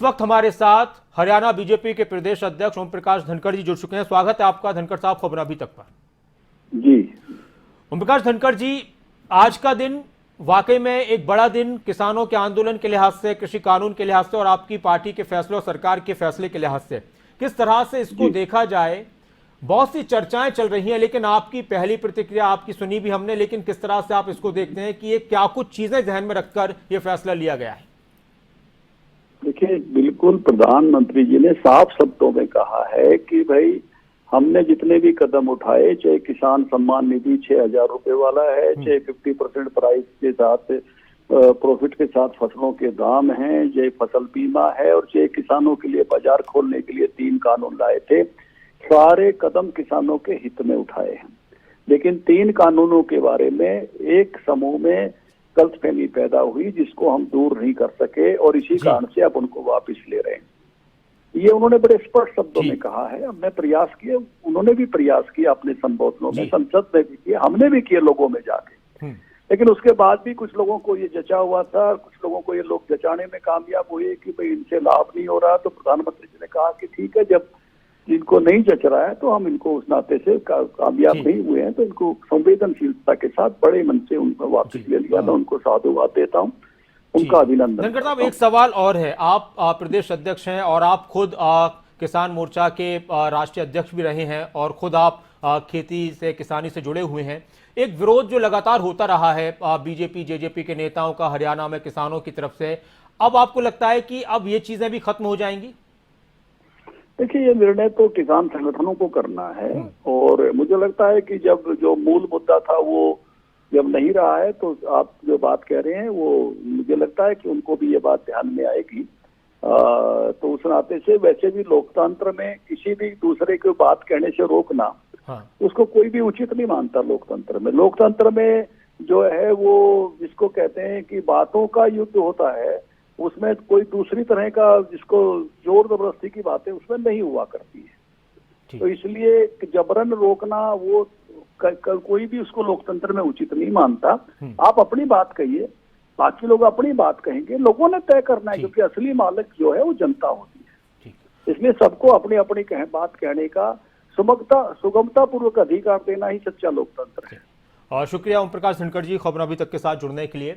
वक्त हमारे साथ हरियाणा बीजेपी के प्रदेश अध्यक्ष ओम प्रकाश धनखड़ जी जुड़ चुके हैं। स्वागत है आपका धनखड़ साहब खबर अभी तक पर। जी ओम प्रकाश धनखड़ जी, आज का दिन वाकई में एक बड़ा दिन किसानों के आंदोलन के लिहाज से, कृषि कानून के लिहाज से और आपकी पार्टी के फैसले और सरकार के फैसले के लिहाज से किस तरह से इसको देखा जाए? बहुत सी चर्चाएं चल रही हैं, लेकिन आपकी पहली प्रतिक्रिया आपकी सुनी भी हमने, लेकिन किस तरह से आप इसको देखते हैं कि ये क्या कुछ चीजें ध्यान में रखकर यह फैसला लिया गया है? देखिए, बिल्कुल प्रधानमंत्री जी ने साफ शब्दों में कहा है कि भाई हमने जितने भी कदम उठाए, चाहे किसान सम्मान निधि 6,000 रुपए वाला है, चाहे 50% प्राइस के साथ प्रॉफिट के साथ फसलों के दाम हैं, चाहे फसल बीमा है और चाहे किसानों के लिए बाजार खोलने के लिए 3 कानून लाए थे, सारे कदम किसानों के हित में उठाए हैं। लेकिन 3 कानूनों के बारे में एक समूह में गलतफहमी पैदा हुई जिसको हम दूर नहीं कर सके और इसी कारण से अब उनको वापस ले रहे हैं। ये उन्होंने बड़े स्पष्ट शब्दों में कहा है। हमने प्रयास किए, उन्होंने भी प्रयास किया अपने संबोधनों में, संसद में भी किए, हमने भी किए लोगों में जाके। लेकिन उसके बाद भी कुछ लोगों को ये जचा हुआ था, कुछ लोगों को ये लोग जचाने में कामयाब हुए कि भाई इनसे लाभ नहीं हो रहा। तो प्रधानमंत्री जी ने कहा कि ठीक है, जब इनको नहीं जच रहा है तो हम इनको उस नाते से कामयाब नहीं हुए हैं तो इनको संवेदनशीलता के साथ बड़े मन से उनको वापस ले लिया। मैं उनको साधुवाद देता हूँ, उनका अभिनंदन। धनखड़ साहब, एक सवाल और है। आप प्रदेश अध्यक्ष हैं और आप खुद किसान मोर्चा के राष्ट्रीय अध्यक्ष भी रहे हैं और खुद आप खेती से, किसानी से जुड़े हुए हैं। एक विरोध जो लगातार होता रहा है बीजेपी जेजेपी के नेताओं का हरियाणा में किसानों की तरफ से, अब आपको लगता है कि अब ये चीजें भी खत्म हो जाएंगी? देखिए, ये निर्णय तो किसान संगठनों को करना है और मुझे लगता है कि जब जो मूल मुद्दा था वो जब नहीं रहा है तो आप जो बात कह रहे हैं वो मुझे लगता है कि उनको भी ये बात ध्यान में आएगी। तो उस नाते से वैसे भी लोकतंत्र में किसी भी दूसरे को बात कहने से रोकना, उसको कोई भी उचित नहीं मानता। लोकतंत्र में जो है वो जिसको कहते हैं कि बातों का युद्ध होता है, उसमें कोई दूसरी तरह का जिसको जोर जबरदस्ती की बातें उसमें नहीं हुआ करती है। तो इसलिए जबरन रोकना वो कोई भी उसको लोकतंत्र में उचित नहीं मानता। आप अपनी बात कहिए, बाकी लोग अपनी बात कहेंगे, लोगों ने तय करना है, क्योंकि असली मालिक जो है वो जनता होती है। इसलिए सबको अपनी अपनी बात कहने का सुगमता पूर्वक अधिकार देना ही सच्चा लोकतंत्र है। और शुक्रिया ओम प्रकाश धनखड़ जी खबर अभी तक के साथ जुड़ने के लिए।